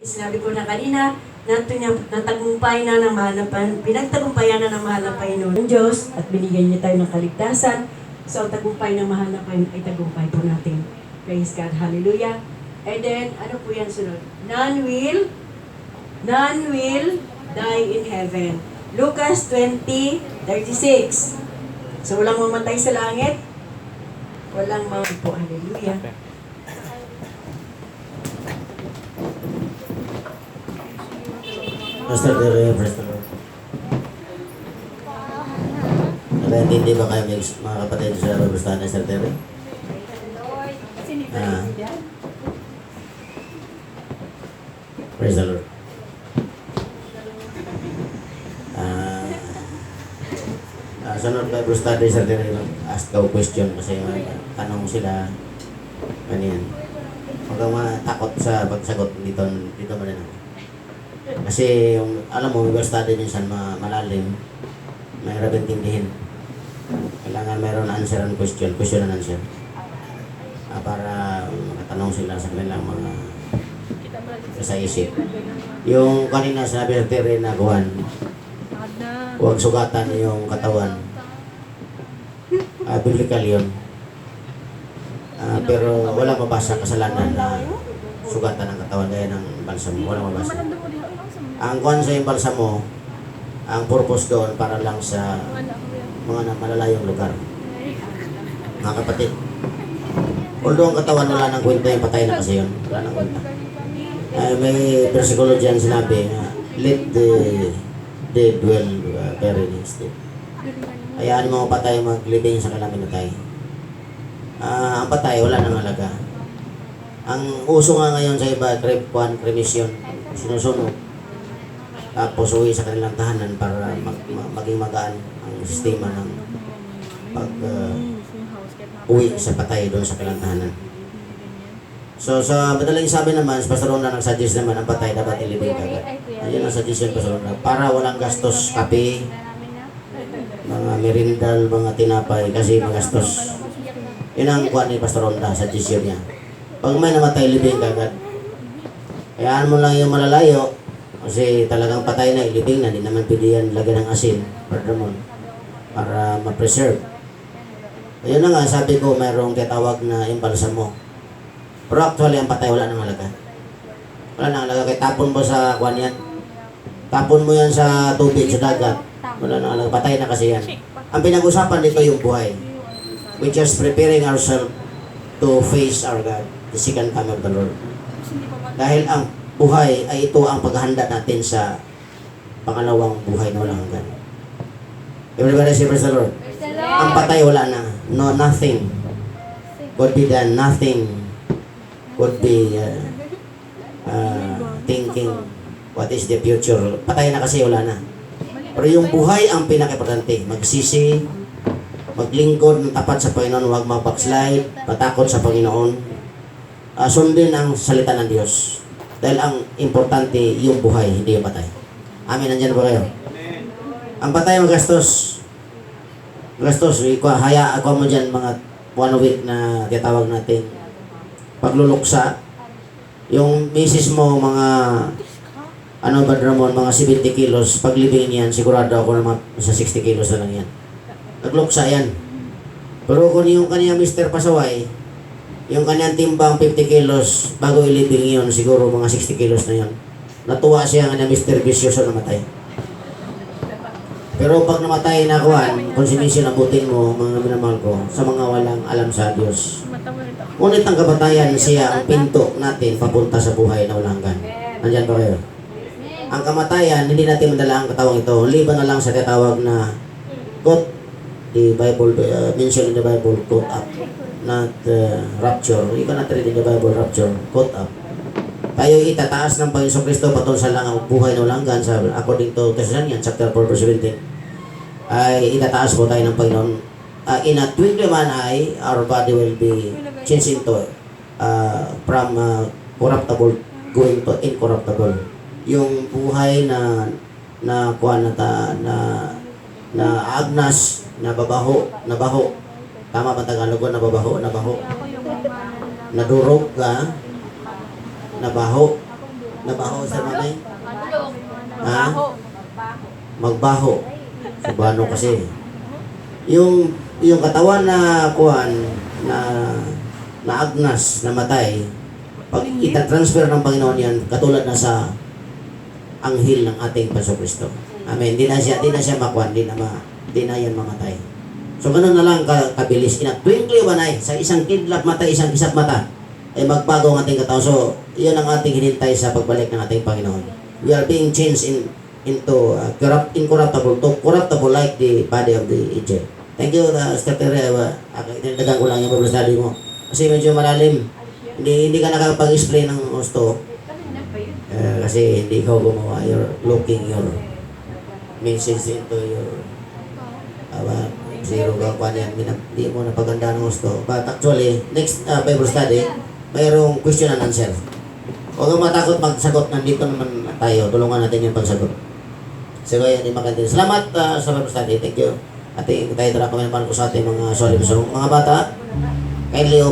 Sinabi ko na kanina, natagumpay na ng mahal na pinagtagumpayan na ng mahal na Panginoon ng Diyos at binigyan niya tayo ng kaligtasan. So, tagumpay ng mahal na Panginoon ay tagumpay po natin. Praise God. Hallelujah. And then, ano po yan sunod? None will die in heaven. Lucas 20:36. So, walang mamatay sa langit. Walang mamatay po. Hallelujah. Pastor Terry, Pastor Lord. Nakaintindi ba kayo mga kapatid sa Robustahan ni Sir Terry? Praise the Lord. Sunod kay Robustahan ni Sir Terry, ask ka question kasi tanong sila ganyan. Huwag kang matakot sa pagsagot dito man lang. Kasi yung, alam mo, Bible study minsan malalim, mahirap intindihin. Kailangan mayroon answer and question and answer. Para makatanong sila sa kanilang mga sa isip. Yung kanina sabi sa Terry na kuhan, huwag sugatan yung katawan. Biblical yun. Pero walang mabasa kasalanan na sugatan ng katawan gaya ng balsamo. Walang mabasa. Ang kuhan sa yung balsamo, ang purpose doon para lang sa mga malalayong lugar. Mga kapatid, although ang katawan wala nang kwenta, yung patay na kasi yun. Wala nang kwenta. May versikulo dyan sinabi, let the dead dwell buried instead. Hayaan mo patay maglibing sa kanilang pinatay. Ang patay wala nang halaga. Ang uso nga ngayon sa iba, cremation, sinusunog. Tapos uwi sa kanilang tahanan para maging magaan ang sistema ng uwi sa patay doon sa kanilang tahanan. So sa madaling sabi naman, si Pastor Ronda nag-suggest naman ang patay dapat ilibing kagad. Ayun ang suggestion Pastor Ronda. Para walang gastos kape, mga merindal, mga tinapay kasi magastos. Yun ang kuha ni Pastor Ronda, suggestion niya. Pag may namatay, libing kagad. Hayaan mo lang yung malalayo. Kasi talagang patay na, ilibing na, hindi naman pwede yan lagyan ng asin para ma-preserve. Ayun na nga, sabi ko, mayroong tinatawag na imbalsamo. Pero actually, ang patay wala nang halaga. Wala nang halaga, kaya tapon mo sa kwan yan. Tapon mo yan sa tubig, sa dagat. Wala nang halaga, patay na kasi yan. Ang pinag-usapan dito yung buhay. We're just preparing ourselves to face our God, the second coming of the Lord. Dahil ang buhay ay ito ang paghahanda natin sa pangalawang buhay na walang hanggan. Everybody say praise the Lord. Ang patay wala na. No, nothing could be done. Nothing could be thinking what is the future. Patay na kasi wala na. Pero yung buhay ang pinaka-importante. Magsisi, maglingkod ng tapat sa Panginoon, huwag mag-backslide, matakot sa Panginoon. Sundin ang salita ng Diyos. Dahil ang importante yung buhay, hindi yung patay. Amen, nandiyan ba kayo? Ang patay magastos. Magastos, ako mo dyan mga 1 week na tinatawag natin pagluluksa. Yung misis mo mga mga 70 kilos, paglibing niyan, sigurado ako na sa 60 kilos na lang yan. Nagluksa yan. Pero kung yung kanyang Mr. Pasaway, yung kanyang timbang 50 kilos, bago ilibing yun, siguro mga 60 kilos na yun. Natuwa siya nga na Mr. Vicioso namatay. Pero pag namatay na kuhan, konsumisyon abutin mo, mga minamahal ko, sa mga walang alam sa Diyos. Ngunit ang kabatayan siya ang pinto natin papunta sa buhay na walang hanggan. Nandyan ba kayo? Ang kamatayan, hindi natin madala ang katawang ito. Liban na lang sa katawag na quote, the Bible, mentioned in the Bible, quote up. Not rapture. You cannot read in the Bible rapture. Caught up. Tayo itataas ng Panginoon Kristo patungkol sa langang buhay na walang hanggan, according to Thessalonians chapter 4 verse 17. Ay itataas po tayo ng Panginoon. In a twinkling man eye, our body will be changed into from corruptible going to incorruptible. Yung buhay na agnas, na baho. Tama ba Tagalog ko? Nabaho. Nadurog ka. Nabaho. Nabaho sa mami? Ha? Baho. Magbaho. Subano kasi. Yung katawan na kuhan na agnas, na matay, pag itatransfer ng Panginoon yan, katulad na sa anghel ng ating Paso Kristo. Amen. Di na siya makuhan, di na yan mamatay. So ganun na lang kabilis. In a twinkling of an eye, sa isang kidlap mata, isang kisap mata, ay magbago ang ating katawan. So, iyon ang ating hinintay sa pagbalik ng ating Panginoon. We are being changed into incorruptible to corruptible like the body of the Egypt. Thank you, Sister Tere. Tindagan ko lang yung Bible study mo. Kasi medyo malalim. Hindi ka nakapag-explain ng gusto. Kasi hindi ikaw gumawa. You're looking your message into your zero ka kwan yan. Hindi mo napaganda ng gusto. But actually, next Bible study, mayroong question and answer. Huwag kang matakot magsagot. Nandito naman tayo. Tulungan natin yung pagsagot. So, yan yung maganda. Salamat sa Bible study. Thank you. Ating tayo tara Panginoon ko sa ating mga solid. So, mga bata, kindly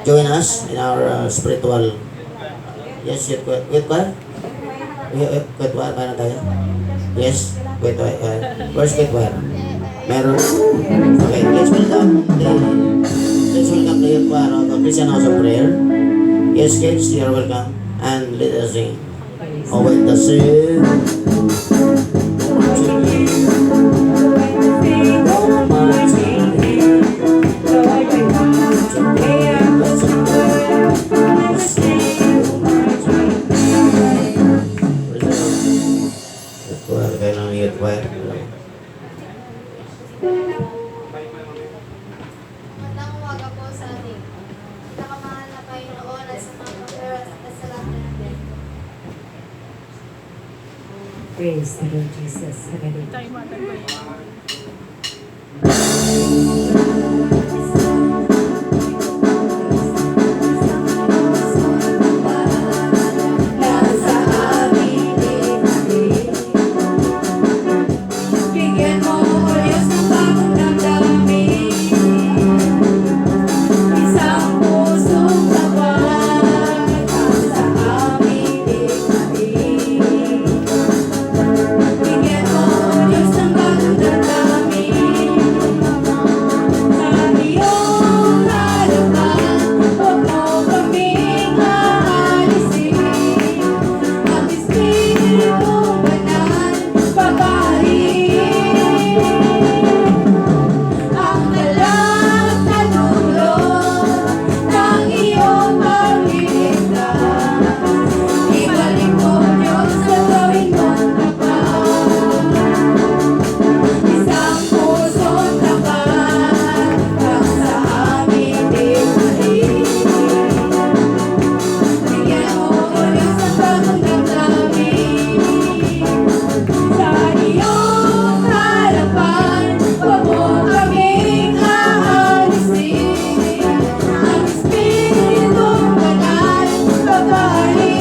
join us in our spiritual yes, wait choir? Wait choir, mayroon tayo? Yes, wait choir. Where's wait choir? Meron? Okay, let's welcome the youth choir of the Christian House of Prayer. Yes, kids, you're welcome. And let us sing. Oh, when the sin Magandang umaga po sa ating pinakamahal na Panginoon at sa mga pagkaras at kasalanan natin. Praise the Lord Jesus. Hallelujah. Bigyan mo o Diyos ng bagong damdamin, isang pusong tawag sa aming likhain. Bigyan mo o Diyos ng bagong damdamin, sa iyong harapan, huwag mo kaming aalisin. Ang Espiritu Banal, pagkain. Ang galak na dulot ng iyong pagliligtas, ibalik mo Diyos sa gawin mong tapat. Isang pusong tapat ang sa aming likhain. Bigyan mo o Diyos ng bagong damdamin, sa iyong harapan, huwag mo kaming aalisin. Ang Espiritu Banal, pagkain.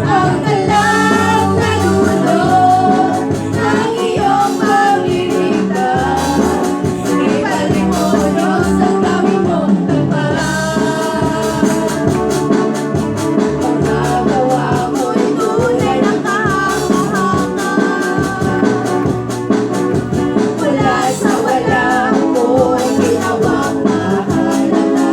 Ang galak na dulot ng iyong pagliligtas, ibalik mo Diyos ang gawin mong tapat. Pagkagawa mo'y tunay na kahanga-hanga, wala sa wala mo'y ginawang mahalaga.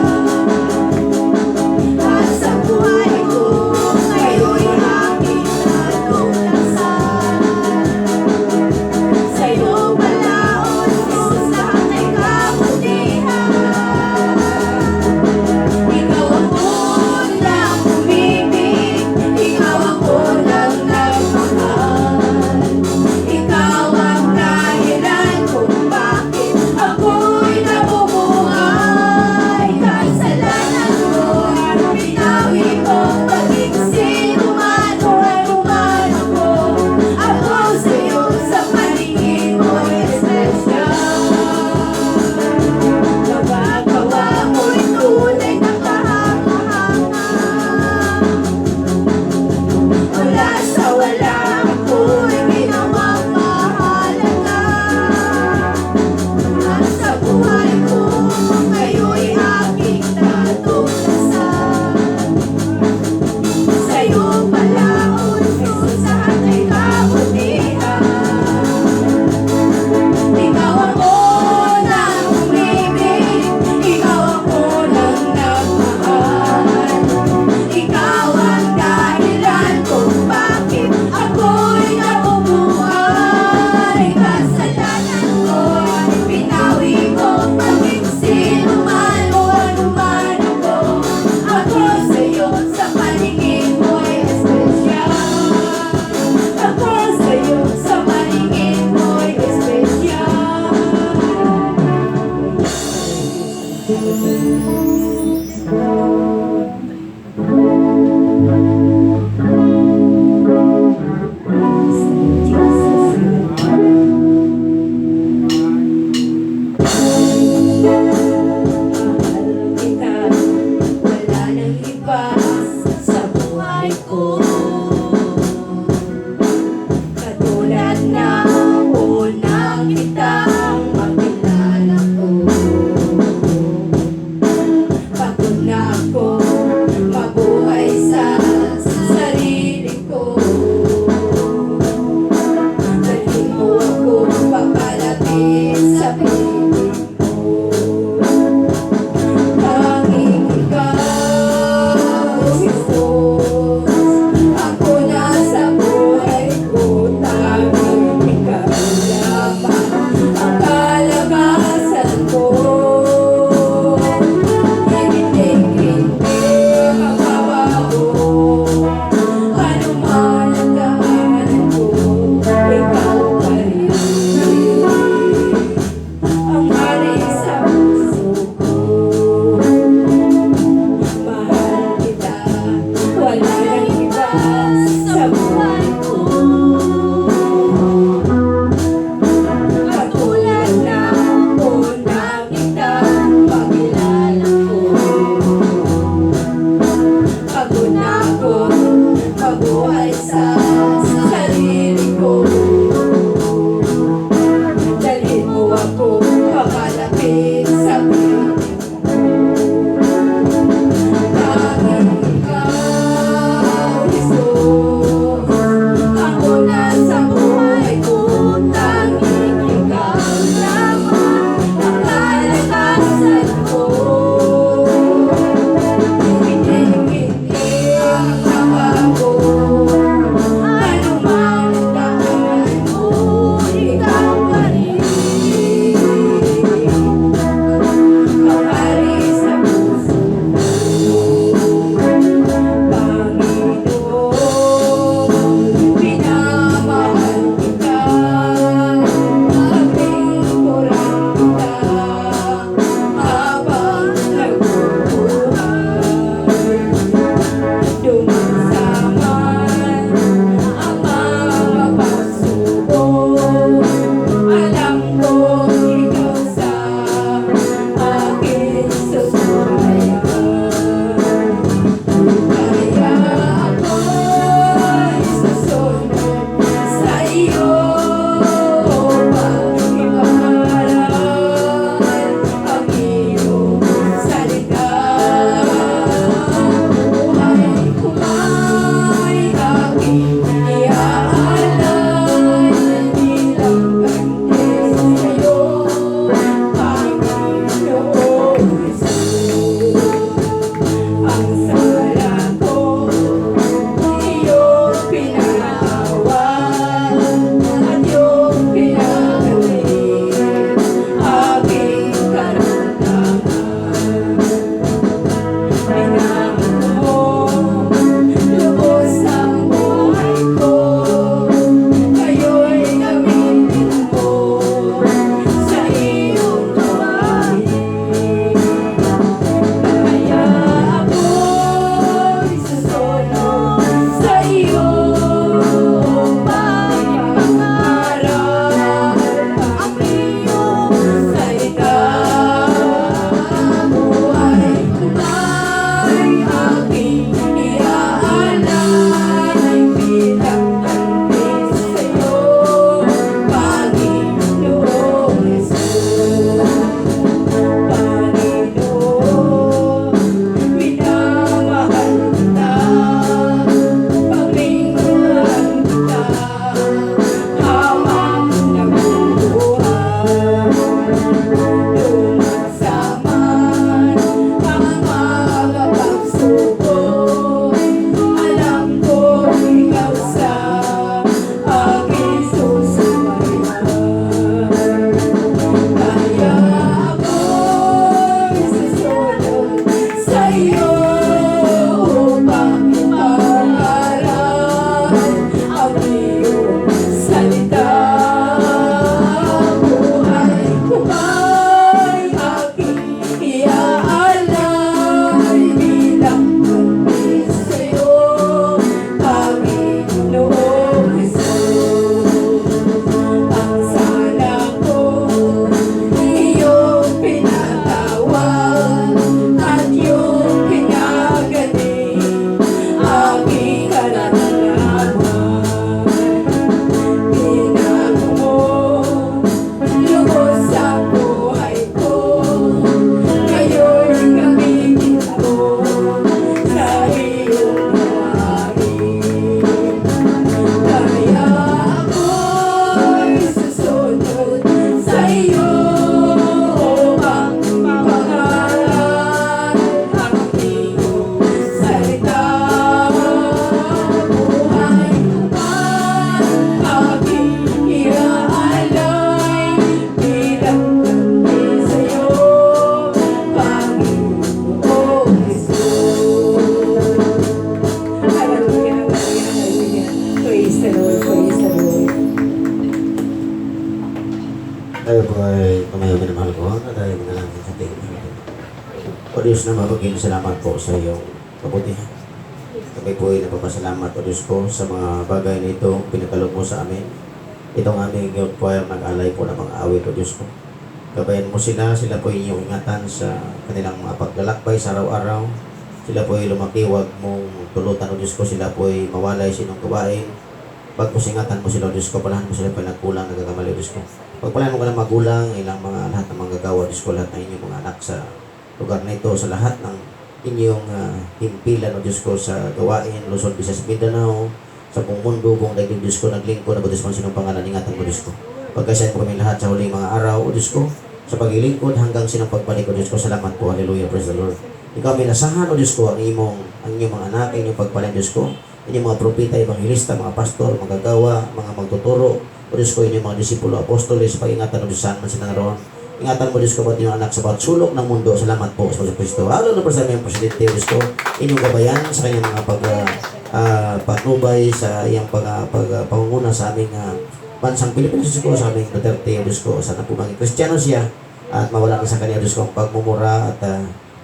Diyos na mapaging salamat po sa iyong kabutihan. Kami po ay nagpapasalamat o Diyos ko sa mga bagay na ito pinagkaloob mo sa amin. Itong aming youth choir nag-alay po ng mga awit o Diyos ko. Gabayan mo sila po inyong ingatan sa kanilang mga paglalakbay sa araw-araw. Sila po ay lumaki, huwag mong tulutan o Diyos ko, sila po ay mawalay sa inyong gawain. Pagpos ingatan mo sila o Diyos ko, palahan mo sila pa nagkulang, nagagamali o Diyos ko. Pagpalahan mo ka ng magulang, ilang mga lahat ng mga gagawa, Diyos ko, lahat ng inyong mga anak sa lugar na ito, sa lahat ng inyong himpilan o Diyos ko sa gawain, Luzon, Visayas, Mindanao, sa buong mundo, buong daigdig Diyos ko, naglingkod, nabutis man sinong pangalan, ingatan mo Diyos ko. Pagkasayan po kami lahat sa huling mga araw o Diyos ko, sa paglilingkod hanggang sinang pagbalik o Diyos ko, salamat po, hallelujah, praise the Lord. Ikaw may nasahan o Diyos ko, ang inyong mga anak, inyong pagpalan Diyos ko, inyong mga propeta, evangelista, mga pastor, mga gagawa, mga magtuturo, o Diyos ko, inyong mga disipulo, apostoles, pag-ingatan o Diyos saan man sila naroon. Ingatan mo Diyos ko pati yung anak sa bawat sulok ng mundo. Salamat po sa Kristo. Halo na po sa aming Presidente Diyos ko, inyong gabayan sa kanyang mga patnubay sa iyang pangunguna sa aming bansang Pilipinas Diyos ko, sa aming Duterte Diyos ko. Sana po maging Kristiyano siya at mawala na sa kanya Diyos ko ang pagmumura at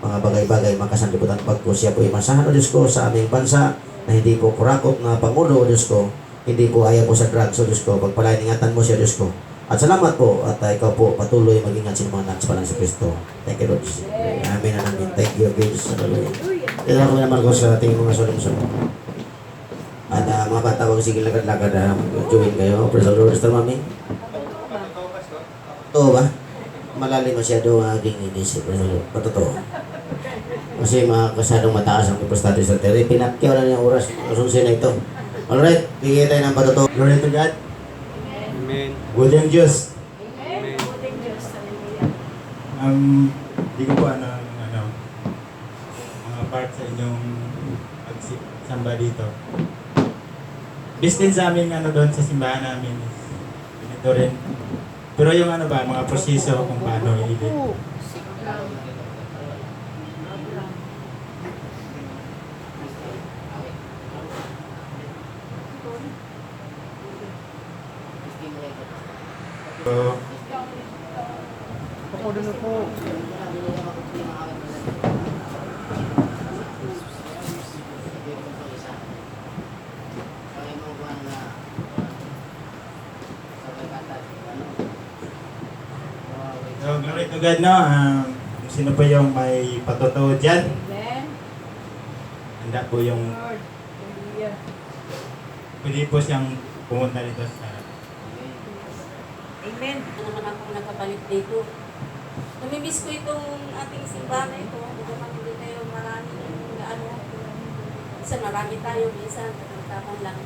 mga bagay-bagay makasanlibutan pagko siya po imasahan o Diyos ko sa aming bansa na hindi po kurakot na Pangulo o Diyos ko, hindi po ayaw po sa drugs o Diyos ko. Pagpalain ingatan mo siya Diyos ko. At salamat po at ikaw po patuloy mag-ingat sa mga anak sa Panginoon Kristo. Thank you Lord. Amen and amen. Thank you Jesus. Hallelujah. Ito na kami naman ko sa ating mga solusyon. At mga bata, wag sige lagad-lagad mag-join kayo. Praise the Lord. Mr. Mami. Totoo ba? Malalim masyado ang aking inisip. Praise the Lord. Patotoo. Kasi mga kasadong mataas ang prostado sa tere. Pinakyaw lang yung oras. Asunsin na ito. Alright. Bigyan tayo ng patotoo. Glory to God. Amen. Good yung Diyos. Amen. Di ko po mga part sa inyong pagsamba dito. Based din sa amin doon sa simbahan namin, ganito rin. Pero yung mga proseso kung paano i-lead. So, Ako din po. so glory to God, no? Kung sino po yung may patotoo dyan, handa po yung pwede po siyang pumunta dito sa Amen. Ano naman akong nakabalik dito. Namimiss ko itong ating simbahan na ito. Hindi naman hindi tayo maraming minsan marami tayo, minsan tamang lang.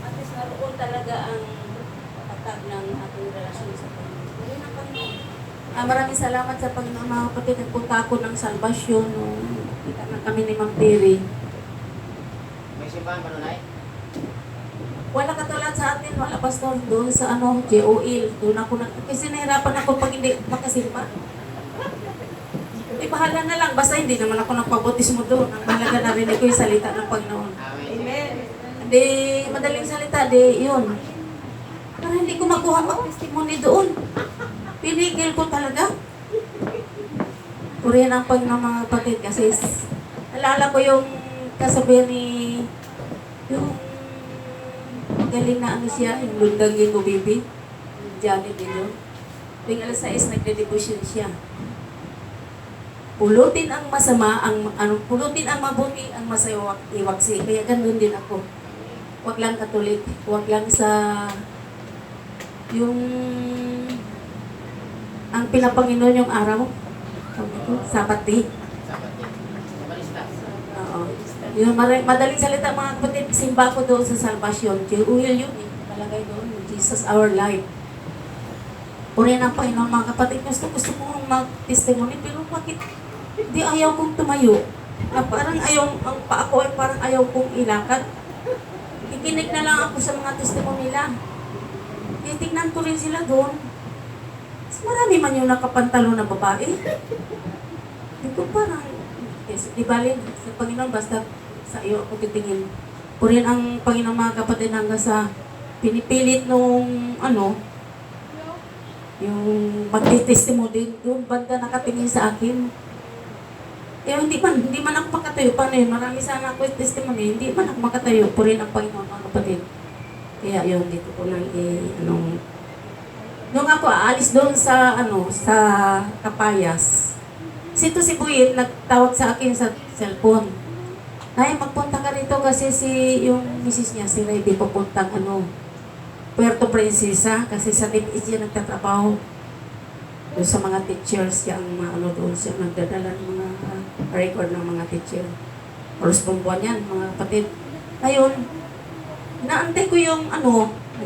At least naroon talaga ang patatag ng ating relasyon sa Panginoon. Ngayon ang Panginoon. Maraming salamat sa Panginoon mga kapatid. Nagpunta ako ng salvasyon nung kita na kami ni Mang Piri. May simbahan ba nun ay? Wala katulad sa atin, wala pastor doon sa JOL. Doon ako kasi nahirapan ako pag hindi makasimba. Bahala na lang, basta hindi naman ako nagpabautismo doon. Ang mahalaga narinig ko yung salita ng Panginoon. Amen. Di, madaling salita, di, yun. Para hindi ko makuha mag-testimony doon. Pinigil ko talaga. Purihan ang Panginoon mga kapatid kasi nalala ko yung kasabihan ni yung magaling na siya, yung lundangin mo, baby. Janet din yun. Tuwing alas 6, nagde-devotion siya. Pulutin ang masama, pulutin ang mabuti, ang masaya iwaksi. Kaya ganun din ako. Huwag lang Katolik, huwag lang sa yung ang pinapanginoon yung araw. Sabat day. Oo. Yung madaling salita mga kapatid, simba ko doon sa salvasyon. Uhil yun eh. Palagay doon, Jesus our life. Purihan ang Panginoon mga kapatid. Gusto ko mag-testimony, pero bakit di ayaw kong tumayo? Parang ayaw, ang paa ko ay parang ayaw kong ilakad. Ikinig na lang ako sa mga testimony nila. Titignan ko rin sila doon. Mas marami man yung nakapantalo na babae. Di ko parang, di bali, sa Panginoon basta sa iyo ako titingin. Purihan ang Panginoon mga kapatid hanggang sa pinipilit nung yung magtitestimony din, doon banda nakatingin sa akin. hindi man ako makatayo. Paano yun? Marami sana ako testimony. Hindi man ako makatayo. Purihin ang Panginoon, mga kapatid. Kaya yun, dito ko nang nung ako aalis doon sa sa Kapayas, si Buyin nagtawag sa akin sa cellphone. Ay, magpunta ka rito kasi yung misis niya, si Redy, papuntang Puerto Princesa, kasi sa NIPIS siya nagtatrabaho. Doon sa mga teachers, yung doon siya nagdadala ng mga record ng mga teacher. Oras buwan yan, mga kapatid. Ayun, naantay ko yung